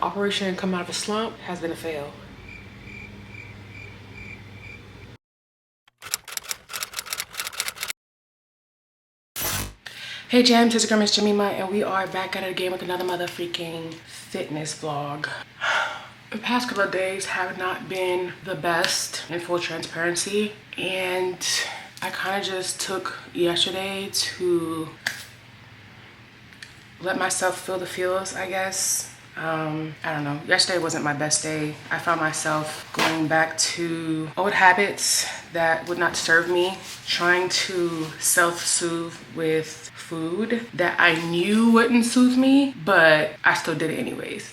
Operation Come Out of a Slump has been a fail. Hey Jams, it's your girl Miss Jemima, and we are back at it again with another motherfucking fitness vlog. The past couple of days have not been the best, in full transparency, and I kind of just took yesterday to let myself feel the feels, I guess. I don't know. Yesterday wasn't my best day. I found myself going back to old habits that would not serve me, trying to self-soothe with food that I knew wouldn't soothe me, but I still did it anyways.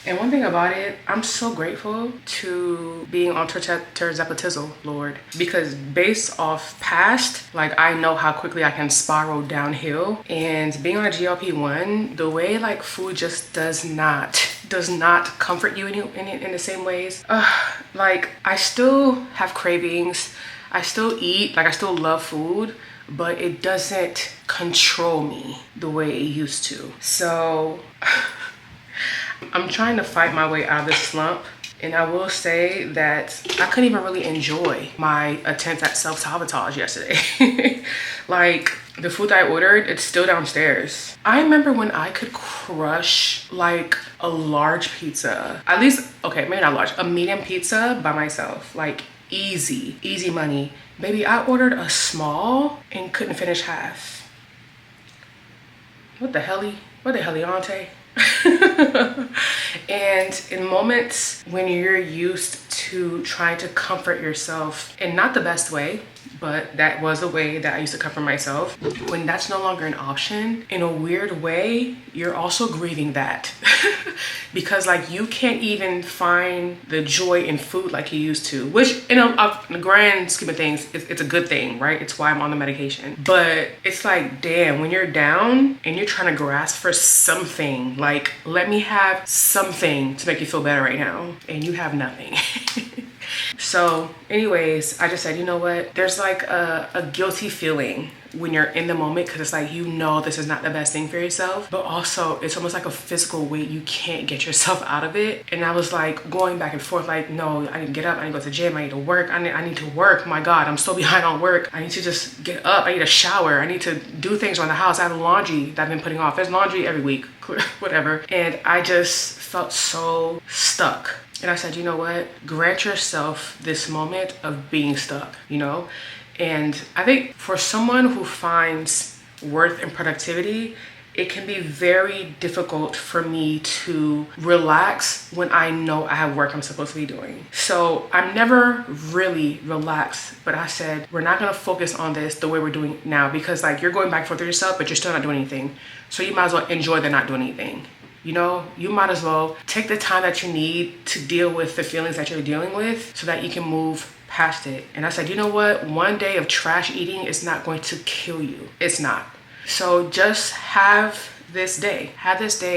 And one thing about it, I'm so grateful to being on terzepatizzle, Lord, because based off past, like I know how quickly I can spiral downhill, and being on a GLP-1, the way like food just does not comfort you in the same ways. Like I still have cravings, I still eat, like I still love food, but it doesn't control me the way it used to. So I'm trying to fight my way out of this slump, and I will say that I couldn't even really enjoy my attempt at self-sabotage yesterday. Like the food that I ordered, it's still downstairs. I remember when I could crush like a large pizza, at least, okay, maybe not large, a medium pizza by myself, like easy money. Baby, I ordered a small and couldn't finish half. What the hell-iante? And in moments when you're used to trying to comfort yourself, in not the best way, but that was a way that I used to comfort myself, when that's no longer an option, in a weird way, you're also grieving that. Because like you can't even find the joy in food like you used to, which in the grand scheme of things, it's a good thing, right? It's why I'm on the medication. But it's like, damn, when you're down and you're trying to grasp for something, like let me have something to make you feel better right now, and you have nothing. So anyways, I just said, you know what? There's like a guilty feeling when you're in the moment, because it's like, you know, this is not the best thing for yourself, but also it's almost like a physical weight. You can't get yourself out of it. And I was like going back and forth, like, no, I need to get up. I need to go to the gym. I need to work. I need to work. My God, I'm so behind on work. I need to just get up. I need a shower. I need to do things around the house. I have laundry that I've been putting off. There's laundry every week, whatever. And I just felt so stuck. And I said, you know what? Grant yourself this moment of being stuck, you know? And I think for someone who finds worth in productivity, it can be very difficult for me to relax when I know I have work I'm supposed to be doing. So I'm never really relaxed, but I said, we're not gonna focus on this the way we're doing now, because like you're going back and forth with yourself, but you're still not doing anything. So you might as well enjoy the not doing anything. You know, you might as well take the time that you need to deal with the feelings that you're dealing with so that you can move past it. And I said, you know what? One day of trash eating is not going to kill you. It's not. So just have this day,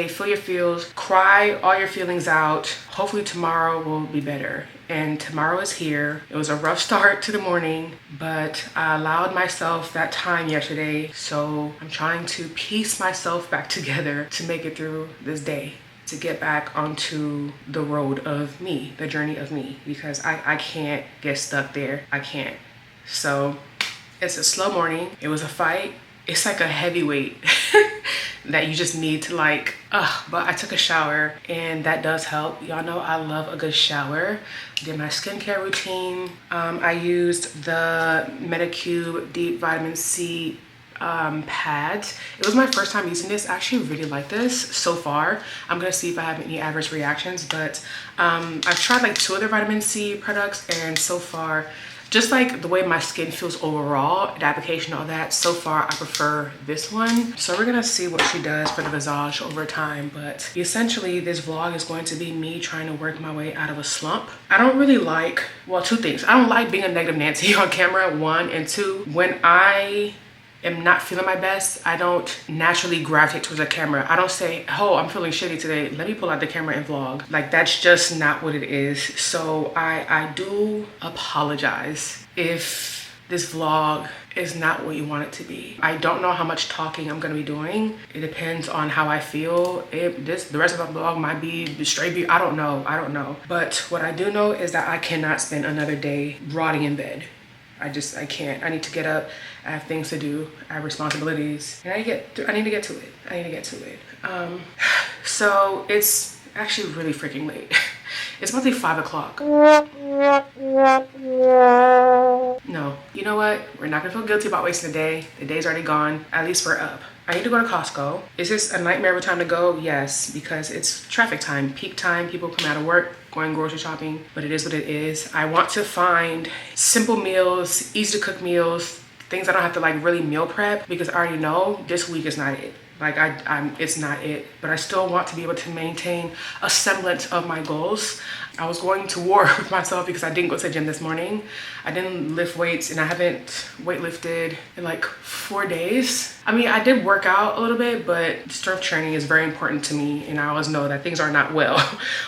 feel your feels, cry all your feelings out. Hopefully tomorrow will be better. And tomorrow is here. It was a rough start to the morning, but I allowed myself that time yesterday. So I'm trying to piece myself back together to make it through this day, to get back onto the road of me, the journey of me, because I can't get stuck there. I can't. So it's a slow morning. It was a fight. It's like a heavyweight that you just need to like, but I took a shower and that does help. Y'all know I love a good shower. Did my skincare routine. I used the Mjgf Deep Vitamin C pads. It was my first time using this. I actually really like this so far. I'm gonna see if I have any adverse reactions, but I've tried like 2 other vitamin C products, and so far, just like the way my skin feels overall, the application, all that, so far I prefer this one. So we're gonna see what she does for the visage over time. But essentially this vlog is going to be me trying to work my way out of a slump. I don't really like, well, 2 things. I don't like being a negative Nancy on camera, 1, and 2, when I am not feeling my best, I don't naturally gravitate towards the camera. I don't say, oh, I'm feeling shitty today, let me pull out the camera and vlog. Like that's just not what it is. So I do apologize if this vlog is not what you want it to be. I don't know how much talking I'm gonna be doing. It depends on how I feel. The rest of the vlog might be straight view. I don't know. But what I do know is that I cannot spend another day rotting in bed. I can't. I need to get up. I have things to do. I have responsibilities, and I need to get to it. So it's actually really freaking late. It's mostly 5 o'clock. No, you know what? We're not gonna feel guilty about wasting a day. The day's already gone. At least we're up. I need to go to Costco. Is this a nightmare every time to go? Yes, because it's traffic time, peak time. People come out of work, going grocery shopping, but it is what it is. I want to find simple meals, easy to cook meals, things I don't have to like really meal prep, because I already know this week is not it. Like it's not it, but I still want to be able to maintain a semblance of my goals. I was going to war with myself because I didn't go to the gym this morning. I didn't lift weights, and I haven't weightlifted in like 4 days. I mean, I did work out a little bit, but strength training is very important to me, and I always know that things are not well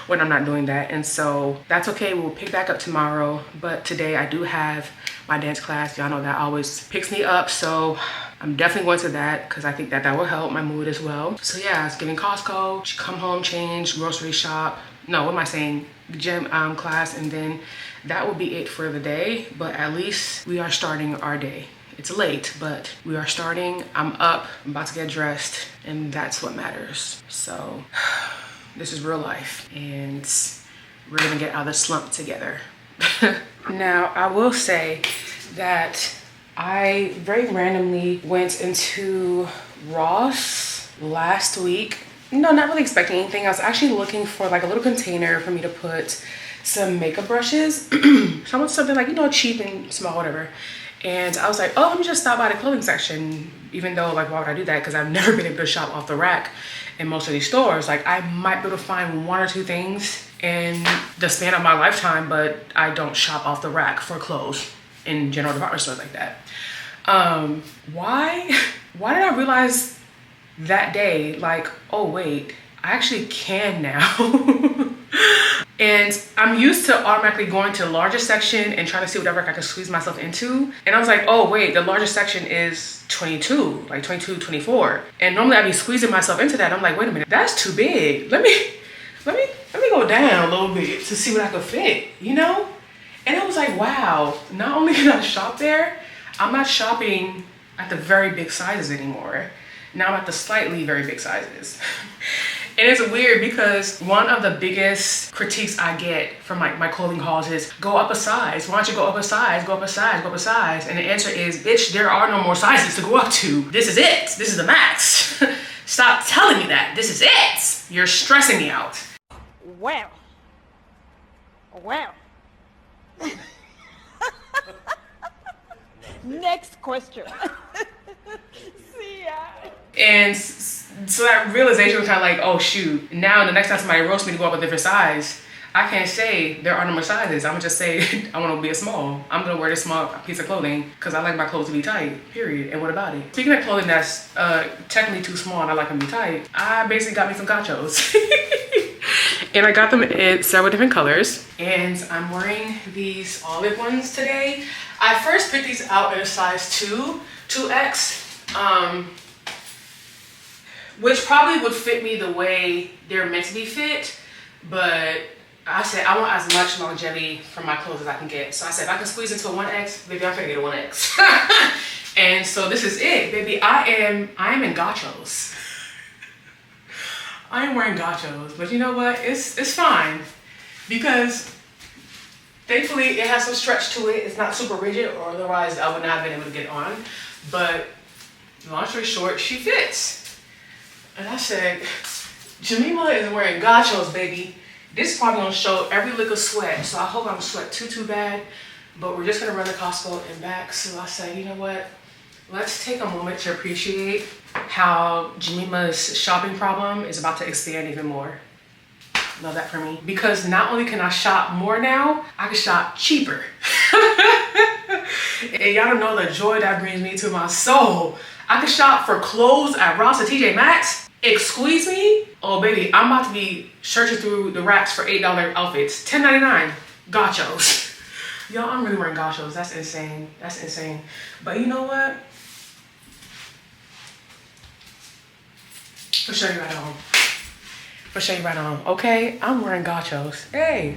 when I'm not doing that. And so that's okay. We'll pick back up tomorrow, but today I do have my dance class. Y'all know that always picks me up, so I'm definitely going to that because I think that will help my mood as well. So yeah, I was giving Costco, come home, change, grocery shop. No, what am I saying? Gym class, and then that will be it for the day. But at least we are starting our day. It's late, but we are starting. I'm up, I'm about to get dressed, and that's what matters. So this is real life, and we're gonna get out of the slump together. Now, I will say that I very randomly went into Ross last week. No, not really expecting anything. I was actually looking for like a little container for me to put some makeup brushes. So I want something like, you know, cheap and small, whatever. And I was like, oh, let me just stop by the clothing section. Even though, like, why would I do that? Because I've never been able to shop off the rack in most of these stores. Like, I might be able to find 1 or 2 things in the span of my lifetime, but I don't shop off the rack for clothes in general department stores like that. Why did I realize that day, like, oh wait, I actually can now. And I'm used to automatically going to the largest section and trying to see whatever I can squeeze myself into. And I was like, oh wait, the largest section is 22, like 22, 24. And normally I'd be squeezing myself into that. I'm like, wait a minute, that's too big. Let me go down a little bit to see what I could fit, you know? And it was like, wow, not only can I shop there, I'm not shopping at the very big sizes anymore. Now I'm at the slightly very big sizes. And it's weird because one of the biggest critiques I get from like my clothing hauls is, go up a size. Why don't you go up a size, go up a size, go up a size? And the answer is, bitch, there are no more sizes to go up to. This is it. This is the max. Stop telling me that. This is it. You're stressing me out. Well. Next question. See ya. And so that realization was kind of like, oh shoot, now the next time somebody roasts me to go up a different size, I can't say there are no more sizes. I'm gonna just say I want to be a small. I'm gonna wear this small piece of clothing because I like my clothes to be tight, period. And what about it? Speaking of clothing that's technically too small and I like them to be tight, I basically got me some Gachos. And I got them in several different colors. And I'm wearing these olive ones today. I first picked these out in a size 2X. Which probably would fit me the way they're meant to be fit, but I said I want as much longevity from my clothes as I can get. So I said if I can squeeze into a 1X, maybe I'm gonna get a 1X. And so this is it, baby. I am in Gachos. I am wearing Gachos, but you know what? It's fine because thankfully it has some stretch to it. It's not super rigid, or otherwise I would not have been able to get it on. But long story short, she fits. And I said, Jemima is wearing Gachos, baby. This is probably gonna show every lick of sweat. So I hope I don't sweat too bad, but we're just gonna run to Costco and back. So I said, you know what? Let's take a moment to appreciate how Jemima's shopping problem is about to expand even more. Love that for me. Because not only can I shop more now, I can shop cheaper. And y'all don't know the joy that brings me to my soul. I can shop for clothes at Ross and TJ Maxx. Squeeze me. Oh baby, I'm about to be searching through the racks for $8 outfits. $10.99. Gachos. Yo, I'm really wearing Gachos. That's insane. That's insane. But you know what? For sure you right on. For sure you right on. Okay, I'm wearing Gachos. Hey.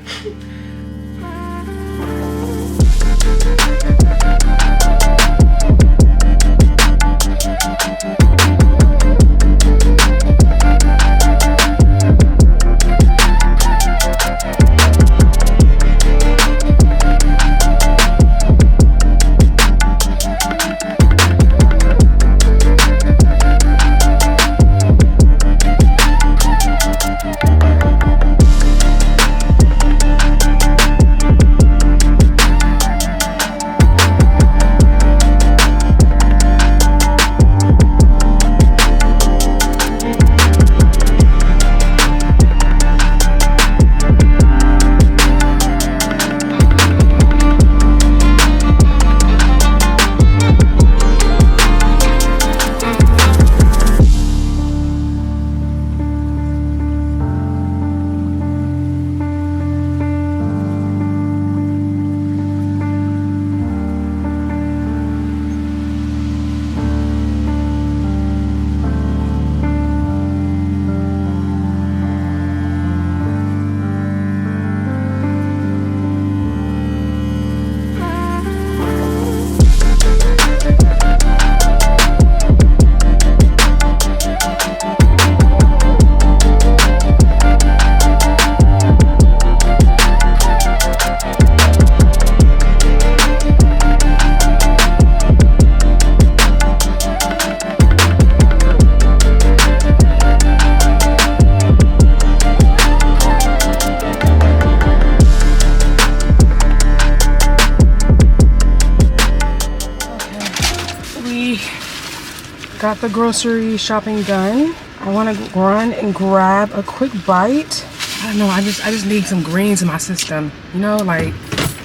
Got the grocery shopping done. I want to run and grab a quick bite. I don't know, I just need some greens in my system. You know, like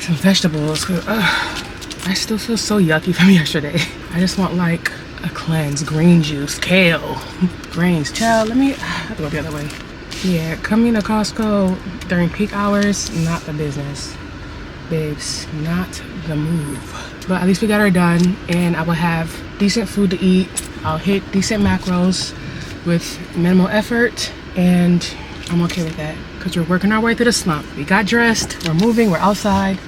some vegetables. I still feel so yucky from yesterday. I just want like a cleanse, green juice, kale, greens. Child, I have to go the other way. Yeah, coming to Costco during peak hours, not the business. Babes, not the move. But at least we got her done, and I will have decent food to eat. I'll hit decent macros with minimal effort, and I'm okay with that because we're working our way through the slump. We got dressed, we're moving, we're outside.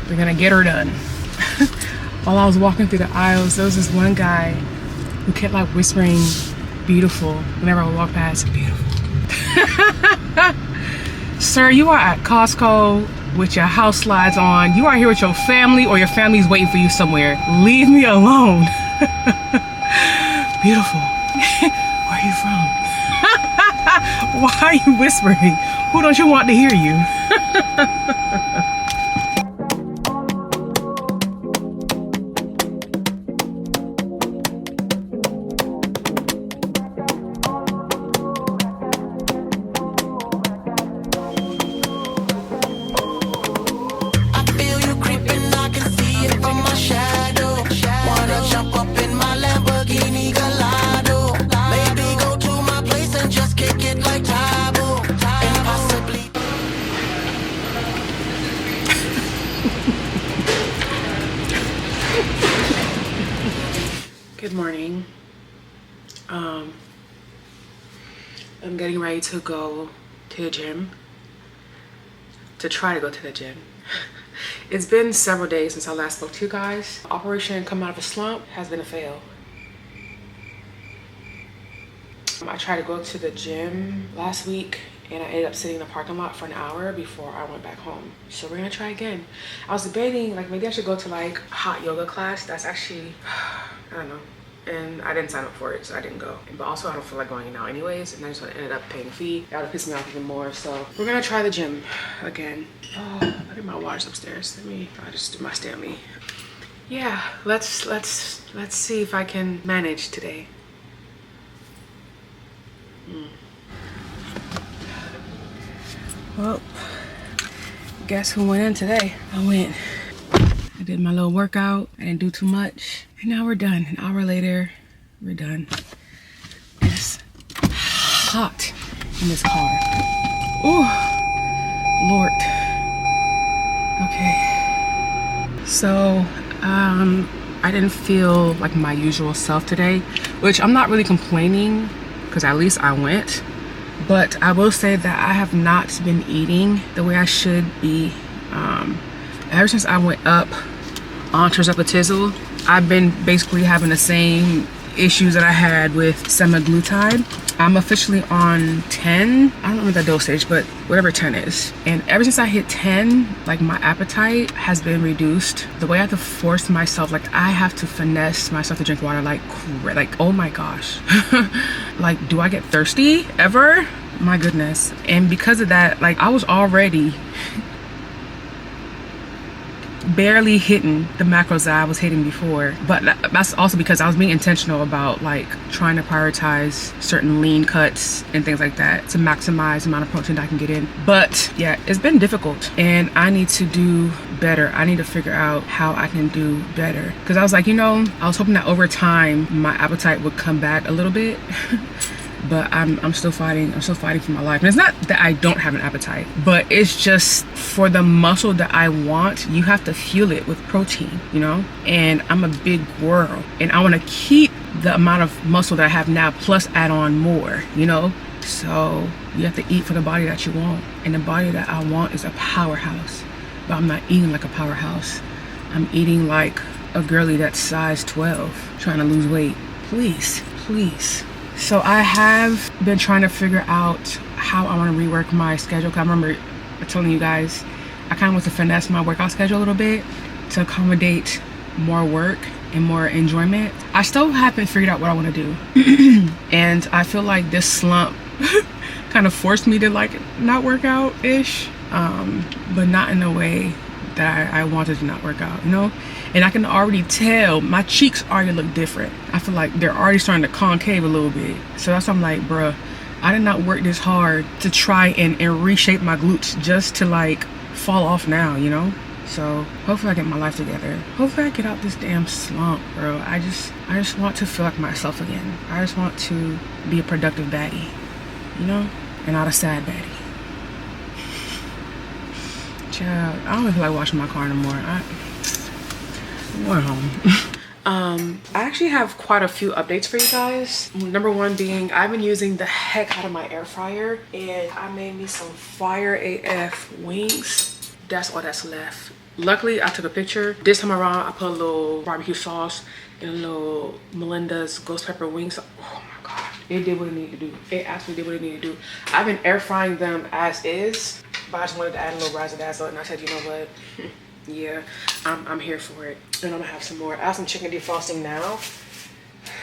We're gonna get her done. While I was walking through the aisles, there was this one guy who kept like whispering beautiful whenever I would walk past. Beautiful. Sir, you are at Costco with your house slides on. You are here with your family, or your family's waiting for you somewhere. Leave me alone. Beautiful. Where are you from? Why are you whispering? Who don't you want to hear you? Good morning. I'm getting ready to go to the gym. To try to go to the gym. It's been several days since I last spoke to you guys. Operation Come Out of a Slump has been a fail. I tried to go to the gym last week, and I ended up sitting in the parking lot for an hour before I went back home. So we're gonna try again. I was debating, like, maybe I should go to like hot yoga class. That's actually, I don't know. And I didn't sign up for it, so I didn't go. But also I don't feel like going now anyways, and I just ended up paying a fee. That would piss me off even more. So we're gonna try the gym again. Oh, look at my waters upstairs. I'll just do my Stanley. Yeah, let's see if I can manage today. Well, guess who went in today? I went. I did my little workout. I didn't do too much. And now we're done. An hour later, we're done. It's hot in this car. Ooh, Lord. Okay. So, I didn't feel like my usual self today, which I'm not really complaining because at least I went. But I will say that I have not been eating the way I should be. Ever since I went up on tirzepatide, I've been basically having the same issues that I had with semaglutide. I'm officially on 10. I don't remember the dosage, but whatever 10 is. And ever since I hit 10, like my appetite has been reduced. The way I have to force myself, like I have to finesse myself to drink water like oh my gosh. Like, do I get thirsty ever? My goodness. And because of that, like I was already barely hitting the macros that I was hitting before, but that's also because I was being intentional about like trying to prioritize certain lean cuts and things like that to maximize the amount of protein that I can get in. But yeah, it's been difficult and I need to do better. I need to figure out how I can do better, because I was like, you know, I was hoping that over time my appetite would come back a little bit. But I'm still fighting. I'm still fighting for my life. And it's not that I don't have an appetite, but it's just for the muscle that I want, you have to fuel it with protein, you know? And I'm a big girl and I want to keep the amount of muscle that I have now plus add on more, you know? So you have to eat for the body that you want. And the body that I want is a powerhouse. But I'm not eating like a powerhouse. I'm eating like a girly that's size 12 trying to lose weight. Please, please. So I have been trying to figure out how I want to rework my schedule. 'Cause I remember telling you guys, I kind of want to finesse my workout schedule a little bit to accommodate more work and more enjoyment. I still haven't figured out what I want to do. And I feel like this slump kind of forced me to like not work out-ish, but not in a way that I wanted to not work out, you know? And I can already tell my cheeks already look different. I feel like they're already starting to concave a little bit. So that's why I'm like, bruh, I did not work this hard to try and reshape my glutes just to like fall off now, you know? So hopefully I get my life together. Hopefully I get out this damn slump, bro. I just want to feel like myself again. I just want to be a productive baddie, you know? And not a sad baddie. Child, I don't even feel like washing my car anymore. I'm going home. I actually have quite a few updates for you guys. Number one being, I've been using the heck out of my air fryer and I made me some fire AF wings. That's all that's left. Luckily, I took a picture. This time around, I put a little barbecue sauce and a little Melinda's ghost pepper wings. Oh my God, it did what it needed to do. It actually did what it needed to do. I've been air frying them as is, but I just wanted to add a little razzle dazzle, and I said, you know what? Yeah, I'm here for it. And I'm gonna have some more. I have some chicken defrosting now.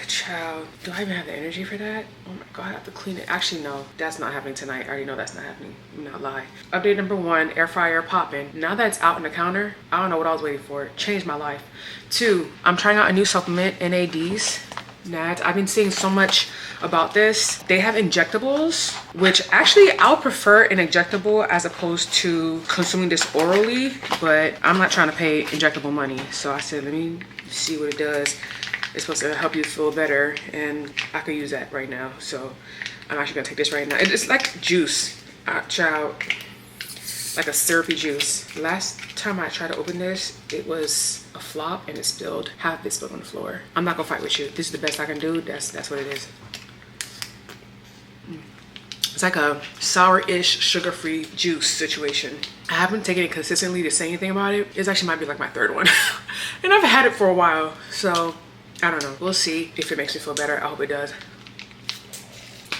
Child, do I even have the energy for that? Oh my God, I have to clean it. Actually, no, that's not happening tonight. I already know that's not happening. I'm not lying. Update number one, air fryer popping. Now that it's out on the counter, I don't know what I was waiting for. It changed my life. Two, I'm trying out a new supplement, NADs. I've been seeing so much about this. They have injectables, which actually I'll prefer an injectable as opposed to consuming this orally, but I'm not trying to pay injectable money. So I said, let me see what it does. It's supposed to help you feel better and I could use that right now. So I'm actually gonna take this right now. It's like juice, child, like a syrupy juice. Last time I tried to open this, it was a flop and it spilled, half of it spilled on the floor. I'm not gonna fight with you. This is the best I can do. That's what it is. It's like a sour-ish, sugar-free juice situation. I haven't taken it consistently to say anything about it. It actually might be like my third one. And I've had it for a while, so I don't know. We'll see if it makes me feel better. I hope it does.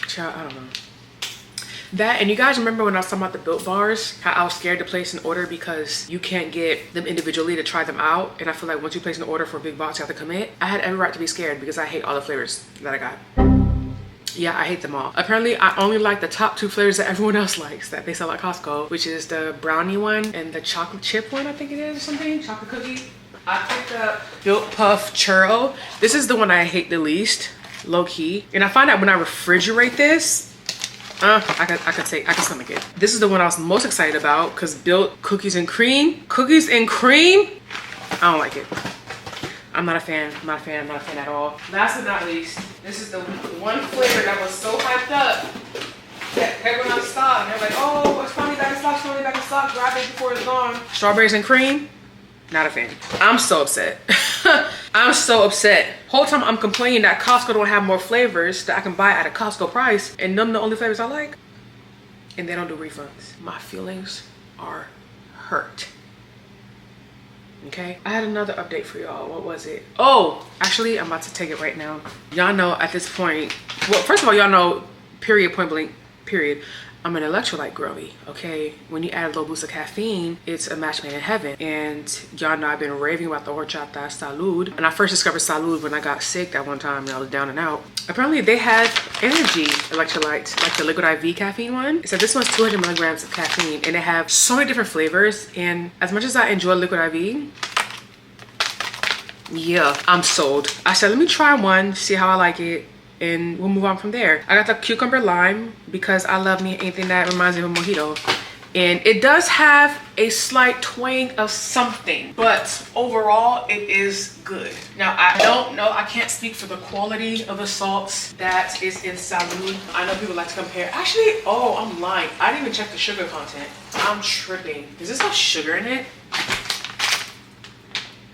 Child, I don't know. That, and you guys remember when I was talking about the Built Bars, how I was scared to place an order because you can't get them individually to try them out. And I feel like once you place an order for a big box, you have to commit. I had every right to be scared because I hate all the flavors that I got. Yeah, I hate them all. Apparently, I only like the top two flavors that everyone else likes that they sell at Costco, which is the brownie one and the chocolate chip one, I think it is, or something, chocolate cookie. I picked up Built Puff Churro. This is the one I hate the least, low key. And I find out when I refrigerate this, I can stomach it. This is the one I was most excited about because Built Cookies and Cream. Cookies and Cream, I don't like it. I'm not a fan, I'm not a fan at all. Last but not least, this is the one flavor that was so hyped up Kept going out of stock. And they're like, oh, it's finally back in stock, finally back in stock. Grab it before it's gone. Strawberries and cream, not a fan. I'm so upset. I'm so upset. Whole time I'm complaining that Costco don't have more flavors that I can buy at a Costco price, and them the only flavors I like. And they don't do refunds. My feelings are hurt. Okay, I had another update for y'all. What was it? Oh, actually, I'm about to take it right now. Y'all know at this point, well, first of all, y'all know, period, point blank, period, I'm an electrolyte girly, okay? When you add a little boost of caffeine, it's a match made in heaven. And y'all know I've been raving about the horchata Salud. And I first discovered Salud when I got sick that one time and I was down and out. Apparently they had energy electrolytes, like the liquid IV caffeine one. So this one's 200 milligrams of caffeine, and they have so many different flavors. And as much as I enjoy liquid IV, yeah, I'm sold. I said, let me try one, see how I like it, and we'll move on from there. I got the cucumber lime because I love me anything that reminds me of a mojito. And it does have a slight twang of something, but overall it is good. Now, I don't know, I can't speak for the quality of the salts that is in Salud. I know people like to compare. Actually, oh, I'm lying. I didn't even check the sugar content. I'm tripping. Does this have sugar in it?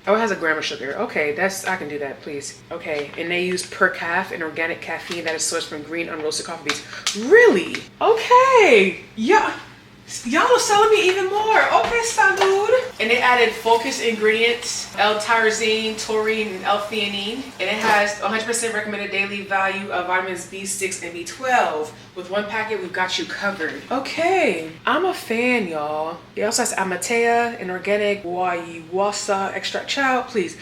Oh, it has a gram of sugar. Okay, I can do that, please. Okay, and they use per calf, an organic caffeine that is sourced from green unroasted coffee beans. Really? Okay. Yeah. Y'all are selling me even more. Okay, Salud. And they added focus ingredients, L-tyrosine, taurine, and L-theanine. And it has 100% recommended daily value of vitamins B6 and B12. With one packet, we've got you covered. Okay, I'm a fan, y'all. It also has Amatea, an organic Waiwasa extract. Child, please.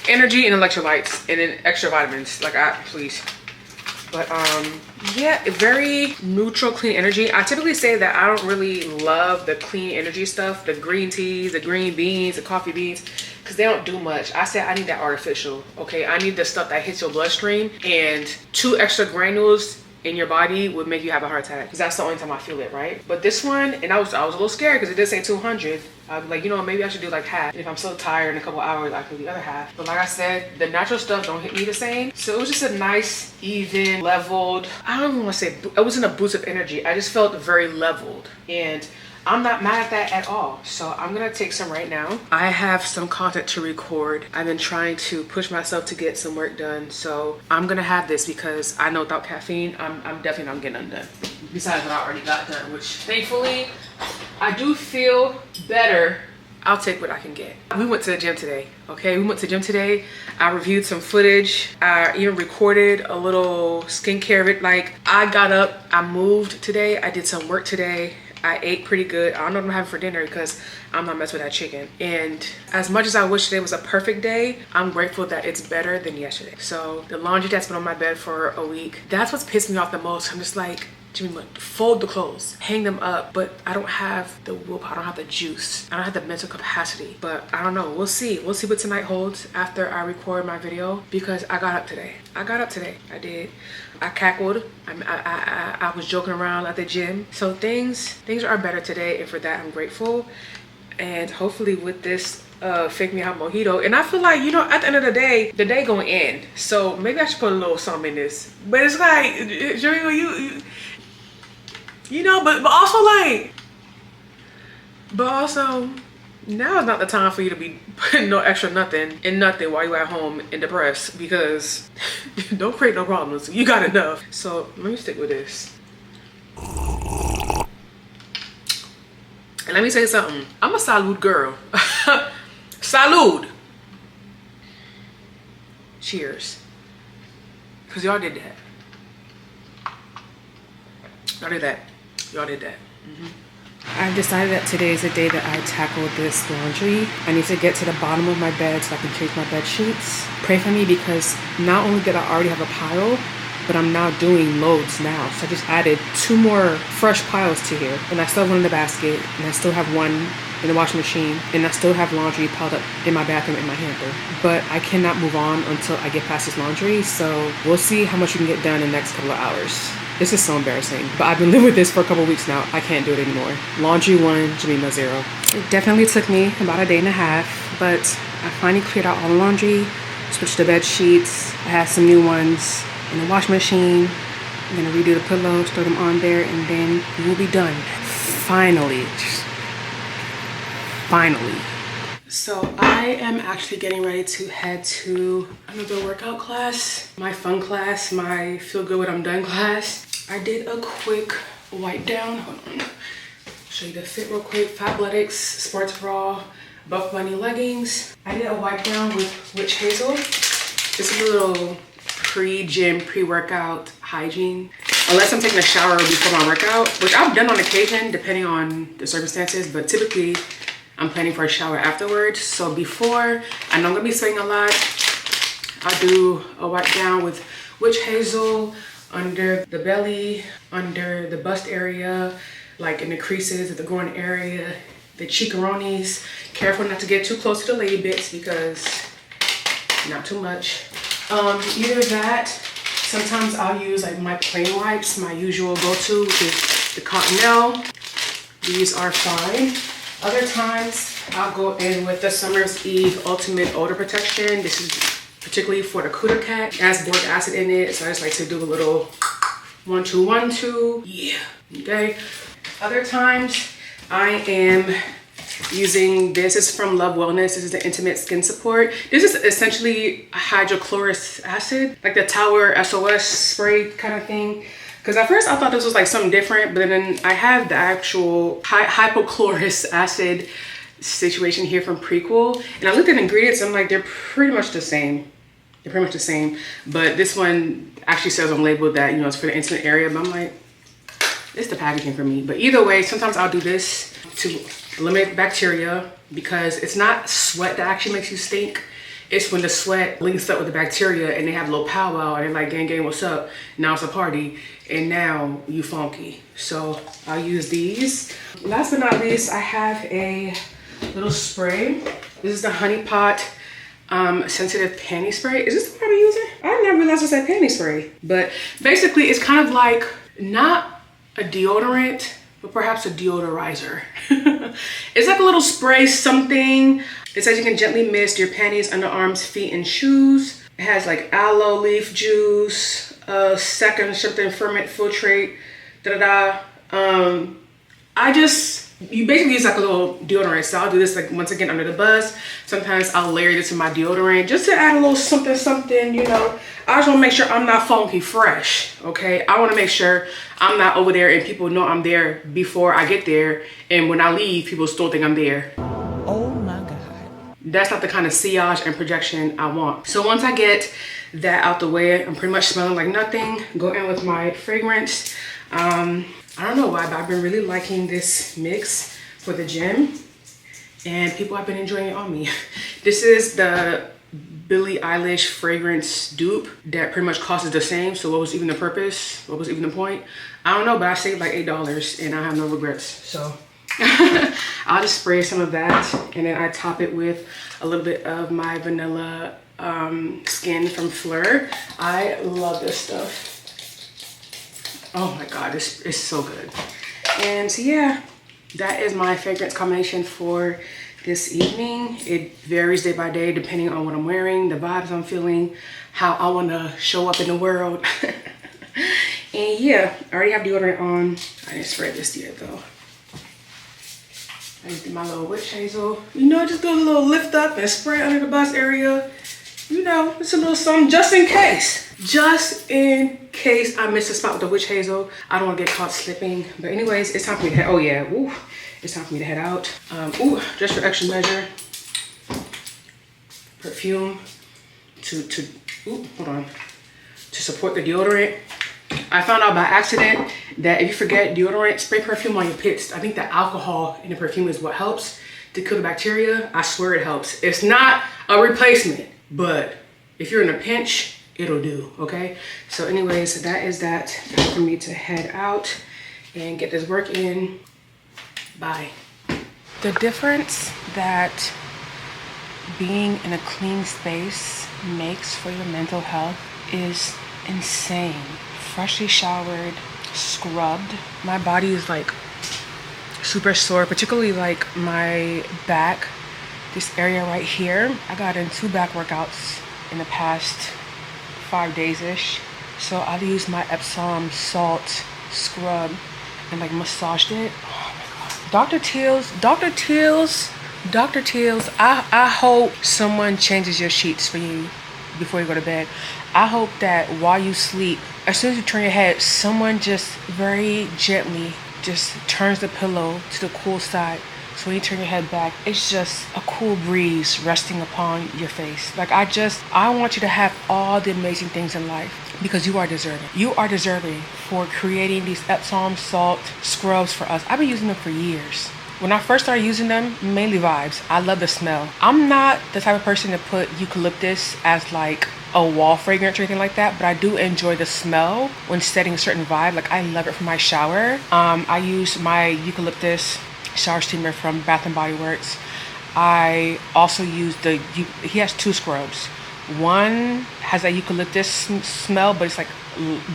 Energy and electrolytes, and then extra vitamins. Please. But yeah, very neutral, clean energy. I typically say that I don't really love the clean energy stuff, the green teas, the green beans, the coffee beans, because they don't do much. I say I need that artificial, okay? I need the stuff that hits your bloodstream, and 2 extra granules in your body would make you have a heart attack, because that's the only time I feel it, right? But this one, and I was a little scared because it did say 200. I'd be like, you know, maybe I should do like half. And if I'm so tired in a couple hours, I can do the other half. But like I said, the natural stuff don't hit me the same. So it was just a nice, even, leveled, I don't even want to say, it wasn't a boost of energy. I just felt very leveled. And I'm not mad at that at all. So I'm gonna take some right now. I have some content to record. I've been trying to push myself to get some work done. So I'm gonna have this because I know without caffeine, I'm definitely not getting undone. Besides what I already got done, which thankfully, I do feel better. I'll take what I can get. We went to the gym today, okay? We went to the gym today. I reviewed some footage. I even recorded a little skincare. Like, I got up, I moved today. I did some work today. I ate pretty good. I don't know what I'm having for dinner because I'm not messing with that chicken. And as much as I wish today was a perfect day, I'm grateful that it's better than yesterday. So the laundry that's been on my bed for a week, that's what's pissed me off the most. I'm just like, Jemima, fold the clothes, hang them up, but I don't have the willpower, I don't have the juice, I don't have the mental capacity. But I don't know, we'll see what tonight holds after I record my video, because I got up today. I did. I cackled. I was joking around at the gym. So things are better today, and for that I'm grateful. And hopefully with this fake me out mojito, and I feel like, you know, at the end of the day gonna end. So maybe I should put a little something in this. But it's like, you know, but also now is not the time for you to be putting no extra nothing in nothing while you at home and depressed, because don't create no problems. You got enough. So let me stick with this. And let me say something. I'm a Salud girl. Salud. Cheers. Because y'all did that. Y'all did that. I've decided that today is the day that I tackle this laundry. I need to get to the bottom of my bed so I can change my bed sheets. Pray for me, because not only did I already have a pile, but I'm now doing loads now. So I just added 2 more fresh piles to here. And I still have one in the basket, and I still have one in the washing machine, and I still have laundry piled up in my bathroom in my hamper. But I cannot move on until I get past this laundry. So we'll see how much we can get done in the next couple of hours. This is so embarrassing, but I've been living with this for a couple weeks now. I can't do it anymore. Laundry 1, Jemima 0. It definitely took me about a day and a half, but I finally cleared out all the laundry, switched the bed sheets. I had some new ones in the washing machine. I'm gonna redo the pillows, throw them on there, and then we will be done. Finally, finally. So I am actually getting ready to head to another workout class, my fun class, my feel good when I'm done class. I did a quick wipe down. Hold on. Show you the fit real quick. Fabletics, sports bra, Buff Bunny leggings. I did a wipe down with witch hazel. This is a little pre-gym, pre-workout hygiene. Unless I'm taking a shower before my workout, which I've done on occasion depending on the circumstances, but typically I'm planning for a shower afterwards. So before, I know I'm gonna be sweating a lot, I'll do a wipe down with witch hazel under the belly, under the bust area, like in the creases of the groin area, the cheekaronis. Careful not to get too close to the lady bits because not too much. Either that, sometimes I'll use like my plain wipes, my usual go-to, which is the Cottonelle. These are fine. Other times I'll go in with the Summer's Eve Ultimate Odor Protection. This is particularly for the cooter cat. It has boric acid in it, so I just like to do a little 1-2, 1-2. Yeah, okay. Other times I am using this. Is from Love Wellness. This is the Intimate Skin Support. This is essentially hydrochloric acid, like the Tower SOS spray kind of thing. Because at first I thought this was like something different, but then I have the actual hypochlorous acid situation here from Prequel, and I looked at the ingredients and I'm like, they're pretty much the same. They're pretty much the same, but this one actually says on the label that, you know, it's for the intimate area, but I'm like, it's the packaging for me. But either way, sometimes I'll do this to eliminate bacteria, because it's not sweat that actually makes you stink. It's when the sweat links up with the bacteria and they have a little powwow and they're like, gang, what's up? Now it's a party and now you funky. So I'll use these. Last but not least, I have a little spray. This is the Honey Pot Sensitive Panty Spray. Is this the one I'm using? I never realized it's a panty spray. But basically it's kind of like not a deodorant, but perhaps a deodorizer. It's like a little spray something. It says you can gently mist your panties, underarms, feet, and shoes. It has like aloe leaf juice, second something ferment filtrate, you basically use like a little deodorant. So I'll do this like once again under the buzz. Sometimes I'll layer this to my deodorant just to add a little something, something, you know. I just want to make sure I'm not funky fresh, okay? I want to make sure I'm not over there and people know I'm there before I get there. And when I leave, people still think I'm there. Oh my God. That's not the kind of sillage and projection I want. So once I get that out the way, I'm pretty much smelling like nothing. Go in with my fragrance. I don't know why, but I've been really liking this mix for the gym and people have been enjoying it on me. This is the Billie Eilish fragrance dupe that pretty much costs the same. So what was even the purpose? What was even the point? I don't know, but I saved like $8 and I have no regrets. So I'll just spray some of that and then I top it with a little bit of my vanilla skin from Fleur. I love this stuff. Oh my God, this is so good. And so yeah, that is my fragrance combination for this evening. It varies day by day depending on what I'm wearing, the vibes I'm feeling, how I want to show up in the world. And yeah, I already have deodorant on. I didn't spray this yet though. I just did my little witch hazel. You know, just do a little lift up and spray under the bust area. You know, it's a little something just in case. Just in case I miss a spot with the witch hazel. I don't want to get caught slipping. But anyways, it's time for me to head. Oh yeah, ooh, it's time for me to head out. Just for extra measure, perfume to support the deodorant. I found out by accident that if you forget deodorant, spray perfume on your pits. I think the alcohol in the perfume is what helps to kill the bacteria. I swear it helps. It's not a replacement, but if you're in a pinch, it'll do, okay? So anyways, that is that. Time for me to head out and get this work in. Bye. The difference that being in a clean space makes for your mental health is insane. Freshly showered, scrubbed. My body is like super sore, particularly like my back, this area right here. I got in 2 back workouts in the past 5 days-ish. So I used my Epsom salt scrub and like massaged it. Oh my god. Dr. Teals, I hope someone changes your sheets for you before you go to bed. I hope that while you sleep, as soon as you turn your head, someone just very gently just turns the pillow to the cool side. So when you turn your head back, it's just a cool breeze resting upon your face. Like I want you to have all the amazing things in life because you are deserving. You are deserving for creating these Epsom salt scrubs for us. I've been using them for years. When I first started using them, mainly vibes. I love the smell. I'm not the type of person to put eucalyptus as like a wall fragrance or anything like that, but I do enjoy the smell when setting a certain vibe. Like I love it for my shower. I use my eucalyptus shower steamer from Bath and Body Works. I also use he has 2 scrubs. One has a eucalyptus smell, but it's like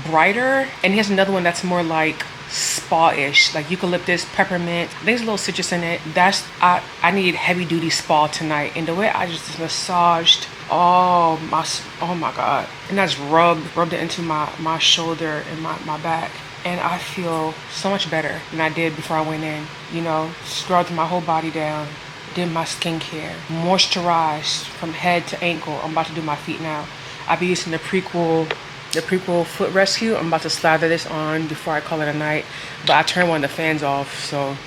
brighter, and he has another one that's more like spa-ish, like eucalyptus, peppermint. There's a little citrus in it. I need heavy duty spa tonight, and the way I just massaged, oh my god, and I just rubbed it into my shoulder and my back, and I feel so much better than I did before I went in. You know, scrubbed my whole body down, did my skincare, moisturized from head to ankle. I'm about to do my feet now. I'll be using the prequel foot rescue. I'm about to slather this on before I call it a night, but I turned one of the fans off so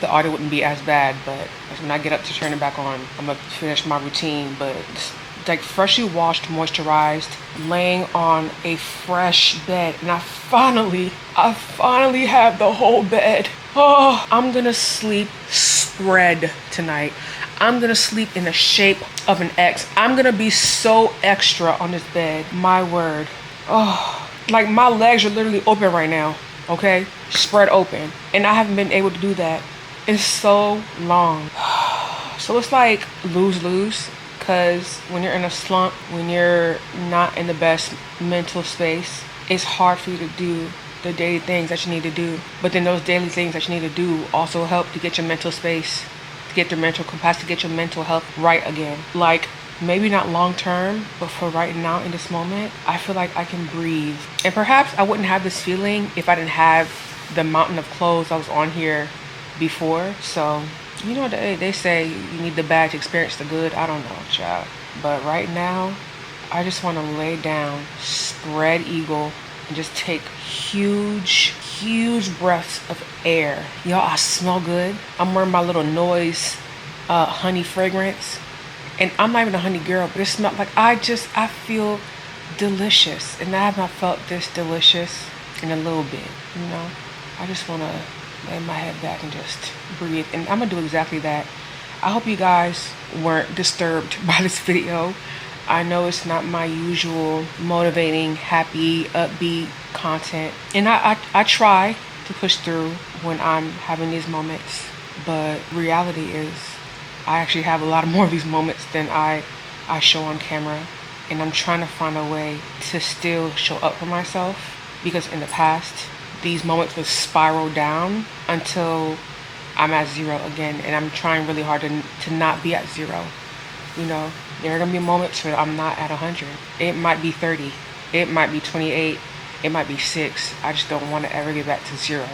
the audio wouldn't be as bad. But when I get up to turn it back on, I'm gonna finish my routine. But it's like freshly washed, moisturized, laying on a fresh bed, and I finally have the whole bed. Oh, I'm gonna sleep spread tonight. I'm gonna sleep in the shape of an X. I'm gonna be so extra on this bed. My word. Oh, like my legs are literally open right now, okay? Spread open. And I haven't been able to do that in so long. So it's like lose-lose, because when you're in a slump, when you're not in the best mental space, it's hard for you to do the daily things that you need to do. But then those daily things that you need to do also help to get your mental space, to get your mental capacity, to get your mental health right again. Like maybe not long term, but for right now in this moment, I feel like I can breathe. And perhaps I wouldn't have this feeling if I didn't have the mountain of clothes I was on here before. So, you know, they say you need the bad to experience the good. I don't know, child. But right now, I just want to lay down, spread eagle, and just take huge breaths of air. Y'all, I smell good. I'm wearing my little noise honey fragrance, and I'm not even a honey girl, but it smells like I feel delicious, and I have not felt this delicious in a little bit. You know, I just want to lay my head back and just breathe, and I'm gonna do exactly that. I hope you guys weren't disturbed by this video. I know it's not my usual motivating, happy, upbeat content. And I try to push through when I'm having these moments. But reality is I actually have a lot more of these moments than I show on camera. And I'm trying to find a way to still show up for myself. Because in the past, these moments would spiral down until I'm at 0 again. And I'm trying really hard to not be at 0. You know, there are going to be moments where I'm not at 100. It might be 30. It might be 28. It might be 6. I just don't want to ever get back to 0.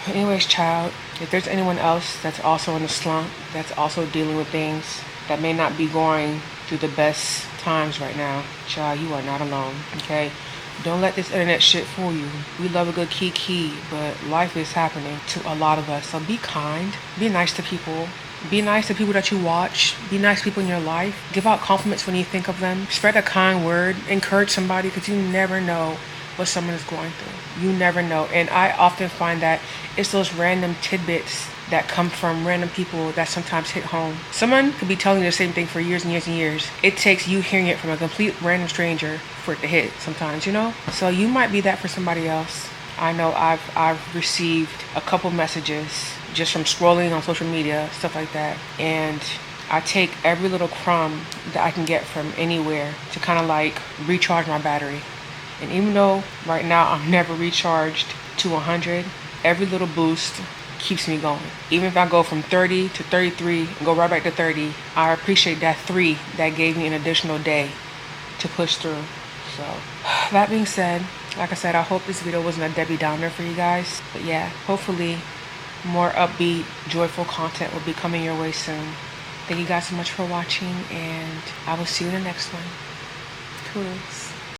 But anyways, child, if there's anyone else that's also in a slump, that's also dealing with things that may not be going through the best times right now, child, you are not alone, okay? Don't let this internet shit fool you. We love a good kiki, but life is happening to a lot of us. So be kind. Be nice to people. Be nice to people that you watch. Be nice to people in your life. Give out compliments when you think of them. Spread a kind word. Encourage somebody, because you never know what someone is going through. You never know. And I often find that it's those random tidbits that come from random people that sometimes hit home. Someone could be telling you the same thing for years and years and years. It takes you hearing it from a complete random stranger for it to hit sometimes, you know? So you might be that for somebody else. I know I've received a couple messages just from scrolling on social media, stuff like that. And I take every little crumb that I can get from anywhere to kind of like recharge my battery. And even though right now I'm never recharged to 100, every little boost keeps me going. Even if I go from 30 to 33 and go right back to 30, I appreciate that 3 that gave me an additional day to push through. So that being said, like I said, I hope this video wasn't a Debbie Downer for you guys. But yeah, hopefully more upbeat, joyful content will be coming your way soon. Thank you guys so much for watching, and I will see you in the next one. Toodles.